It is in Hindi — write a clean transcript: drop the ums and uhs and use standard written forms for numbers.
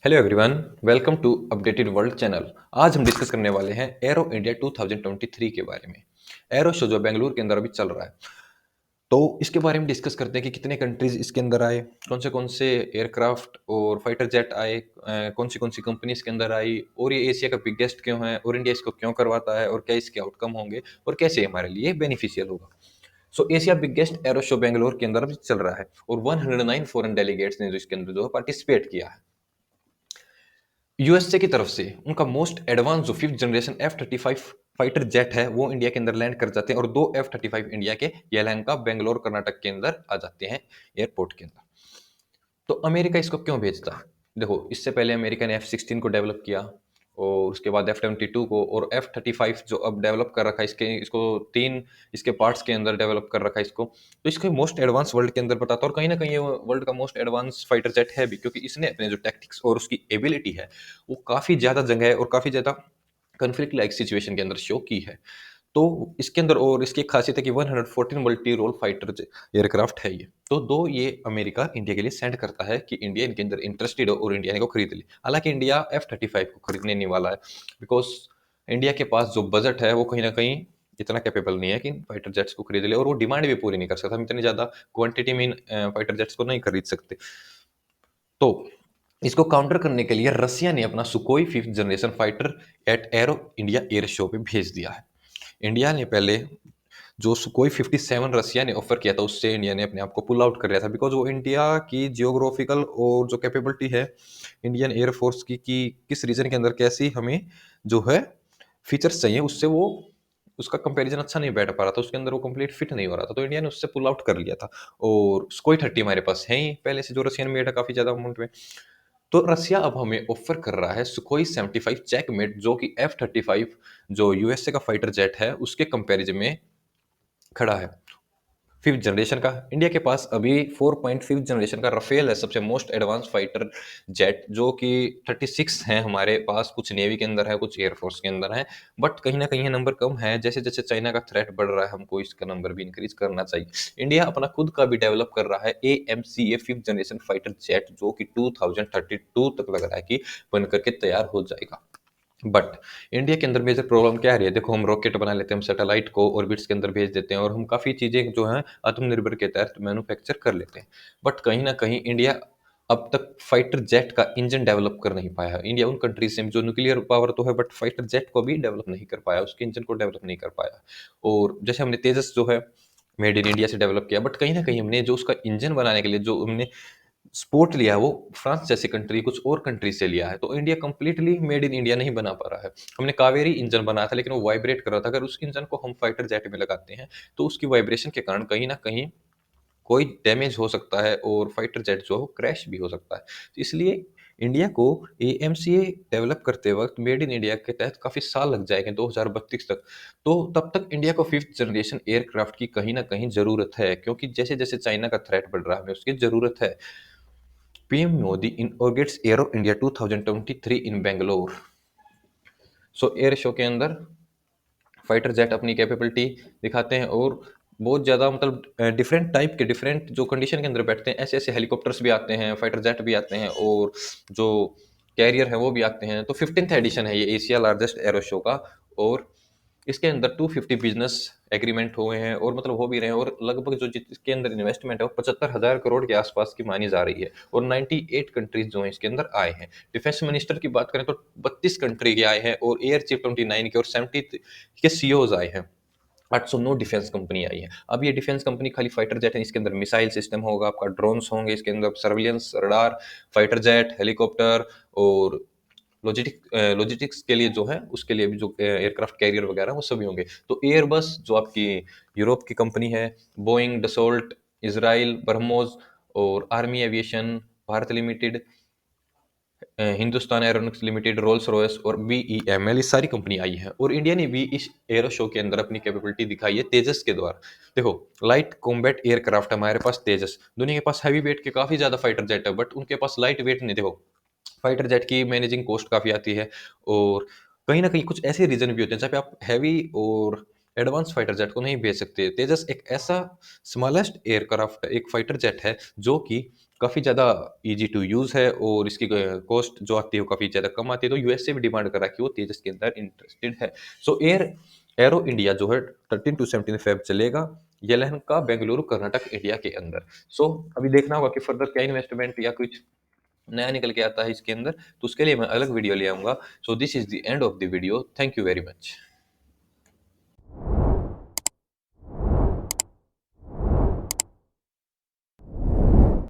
Hello everyone, welcome to updated world channel. आज हम डिस्कस करने वाले हैं एरो इंडिया 2023 के बारे में। एरो शो जो बेंगलुरु के अंदर अभी चल रहा है, तो इसके बारे में डिस्कस करते हैं कि कितने कंट्रीज इसके अंदर आए, कौन से एयरक्राफ्ट और फाइटर जेट आए, कौन सी कंपनी इसके अंदर आई, और ये एशिया का बिगेस्ट क्यों है, और इंडिया इसको क्यों करवाता है, और क्या इसके आउटकम होंगे, और कैसे हमारे लिए बेनिफिशियल होगा। सो Asia biggest arrow show Bengaluru के अंदर अभी चल रहा है और 109 फॉरेन डेलीगेट्स ने जो इसके अंदर जो पार्टिसिपेट किया है। यूएसए की तरफ से उनका मोस्ट एडवांस जो fifth generation F-35 fighter jet है वो इंडिया के अंदर लैंड कर जाते हैं और दो F-35 इंडिया के यलहंका बेंगलोर कर्नाटक के अंदर आ जाते हैं एयरपोर्ट के अंदर। तो अमेरिका इसको क्यों भेजता है? देखो, इससे पहले अमेरिका ने F-16 को डेवलप किया और उसके बाद F-22 को, और F-35 जो अब डेवलप कर रखा है, इसको तीन इसके पार्ट्स के अंदर डेवलप कर रखा है इसको। तो इसको मोस्ट एडवांस वर्ल्ड के अंदर बताता है और कहीं ना कहीं ये वर्ल्ड का मोस्ट एडवांस फाइटर जेट है भी, क्योंकि इसने अपने जो टैक्टिक्स और उसकी एबिलिटी है वो काफी ज्यादा जगह और काफी ज्यादा कन्फ्लिक्ट लाइक सिचुएशन के अंदर शो की है। तो इसके अंदर और इसकी एक खासियत है कि 114 मल्टी रोल फाइटर एयरक्राफ्ट है ये। तो दो ये अमेरिका इंडिया के लिए सेंड करता है कि इंडिया इनके अंदर इंटरेस्टेड हो और इंडिया इनको खरीद ले। हालांकि इंडिया F-35 को खरीदने नहीं वाला है, बिकॉज इंडिया के पास जो बजट है वो कहीं ना कहीं इतना कैपेबल नहीं है कि फाइटर जेट्स को खरीद ले, और वो डिमांड भी पूरी नहीं कर सकता। हम इतनी ज्यादा क्वांटिटी में फाइटर जेट्स को नहीं खरीद सकते। तो इसको काउंटर करने के लिए रसिया ने अपना Sukhoi fifth generation fighter at Aero India air show पे भेज दिया है। इंडिया ने पहले जो सुकोई 57 रसिया ने ऑफर किया था, उससे इंडिया ने अपने आप को पुल आउट कर लिया था, बिकॉज वो इंडिया की जियोग्राफिकल और जो कैपेबिलिटी है इंडियन एयरफोर्स की कि किस रीजन के अंदर कैसी हमें जो है फीचर्स चाहिए, उससे वो उसका कंपैरिजन अच्छा नहीं बैठ पा रहा था, उसके अंदर वो कंप्लीट फिट नहीं हो रहा था, तो इंडिया ने उससे पुल आउट कर लिया था। और सुकोई 30 हमारे पास है ही पहले से, जो रशियन मेड है काफी ज्यादा अमाउंट में। तो रसिया अब हमें ऑफर कर रहा है सुकोई 75 चेकमेट, जो कि F-35 जो यूएसए का फाइटर जेट है उसके कंपैरिजन में खड़ा है। फिफ्थ जनरेशन का इंडिया के पास अभी 4.5 जनरेशन का रफेल है, सबसे मोस्ट एडवांस फाइटर जेट, जो कि 36 है हमारे पास, कुछ नेवी के अंदर है, कुछ एयरफोर्स के अंदर है। बट कहीं ना कहीं ये नंबर कम है, जैसे जैसे चाइना का थ्रेट बढ़ रहा है हमको इसका नंबर भी इंक्रीज करना चाहिए। इंडिया अपना खुद का भी डेवलप कर रहा है AMCA fifth generation fighter jet, जो कि 2032 तक लग रहा है कि बन करके तैयार हो जाएगा। बट इंडिया के अंदर मेजर प्रॉब्लम क्या आ रही है? देखो, हम रॉकेट बना लेते हैं, हम सैटेलाइट को ऑर्बिट्स के अंदर भेज देते हैं, और हम काफ़ी चीज़ें जो हैं आत्मनिर्भर के तहत मैन्युफैक्चर कर लेते हैं। बट कहीं ना कहीं इंडिया अब तक फाइटर जेट का इंजन डेवलप कर नहीं पाया है। इंडिया उन कंट्रीज से जो न्यूक्लियर पावर तो है, बट फाइटर जेट को भी डेवलप नहीं कर पाया, उसके इंजन को डेवलप नहीं कर पाया। और जैसे हमने तेजस जो है मेड इन इंडिया से डेवलप किया, बट कहीं ना कहीं हमने जो उसका इंजन बनाने के लिए जो हमने सपोर्ट लिया है वो फ्रांस जैसी कंट्री, कुछ और कंट्री से लिया है। तो India completely made in India नहीं बना पा रहा है। हमने कावेरी इंजन बनाया था, लेकिन वो वाइब्रेट कर रहा था। अगर उस इंजन को हम फाइटर जेट में लगाते हैं तो उसकी वाइब्रेशन के कारण कहीं ना कहीं कोई डैमेज हो सकता है और फाइटर जेट जो है क्रैश भी हो सकता है। तो इसलिए इंडिया को AMCA डेवलप करते वक्त मेड इन इंडिया के तहत काफी साल लग जाएंगे, 2032 तक। तो तब तक इंडिया को फिफ्थ जनरेशन एयरक्राफ्ट की कहीं ना कहीं जरूरत है, क्योंकि जैसे जैसे चाइना का थ्रेट बढ़ रहा है हमें उसकी जरूरत है। PM Modi inaugurates Aero India 2023 इन बेंगलोर। सो एयर शो के अंदर फाइटर जेट अपनी कैपेबिलिटी दिखाते हैं, और बहुत ज़्यादा मतलब डिफरेंट टाइप के, डिफरेंट जो कंडीशन के अंदर बैठते हैं, ऐसे ऐसे हेलीकॉप्टर्स भी आते हैं, फाइटर जेट भी आते हैं, और जो कैरियर है वो भी आते हैं। तो 15th एडिशन है ये एशिया लार्जेस्ट एरो शो का, और इसके अंदर 250 बिजनेस एग्रीमेंट हुए हैं, और मतलब हो भी रहे हैं, और लगभग जो जिसके अंदर इन्वेस्टमेंट है वो 75,000 करोड़ के आसपास की मानी जा रही है, और 98 कंट्रीज जो हैं इसके अंदर आए हैं। डिफेंस मिनिस्टर की बात करें तो 32 कंट्री के आए हैं, और एयर चीफ 29 के, और 70 के CEOs आए हैं। 809 डिफेंस कंपनी आई है। अब ये डिफेंस कंपनी खाली फाइटर जेट है, इसके अंदर मिसाइल सिस्टम होगा, आपका ड्रोन्स होंगे, इसके अंदर surveillance radar, fighter jet, helicopter, और लॉजिस्टिक्स के लिए जो है उसके लिए भी जो एयरक्राफ्ट कैरियर वगैरह वो सभी होंगे। तो एयरबस जो आपकी यूरोप की कंपनी है, बोइंग, डसोल्ट, इसराइल, बरमोज, और army aviation Bharat limited, Hindustan aeronautics limited, Rolls Royce, और BEML, ये सारी कंपनी आई है। और इंडिया ने भी इस एरो शो के अंदर अपनी कैपेबिलिटी दिखाई है तेजस के द्वारा। देखो, लाइट कॉम्बैट एयरक्राफ्ट हमारे पास तेजस, दुनिया के पास हैवी वेट के काफी ज्यादा फाइटर जेट है, बट उनके पास लाइट वेट नहीं। देखो, फाइटर जेट की मैनेजिंग कॉस्ट काफ़ी आती है, और कहीं न कहीं कुछ ऐसे रीज़न भी होते हैं जहाँ पे आप हैवी और एडवांस फाइटर जेट को नहीं भेज सकते। तेजस एक ऐसा स्मॉलेस्ट एयरक्राफ्ट एक फाइटर जेट है जो कि काफ़ी ज़्यादा ईज़ी टू यूज़ है और इसकी कॉस्ट जो आती है वो काफ़ी ज़्यादा कम आती है, तो यूएस से भी डिमांड कर रहा है कि वो तेजस के अंदर इंटरेस्टेड है। सो एरो इंडिया जो है 13 टू 17 फ़ेब चलेगा, ये लहंगा बेंगलुरु कर्नाटक इंडिया के अंदर। सो अभी देखना होगा कि फर्दर क्या इन्वेस्टमेंट या कुछ नया निकल के आता है इसके अंदर, तो उसके लिए मैं अलग वीडियो ले आऊँगा। So this is the end of the video. Thank you very much.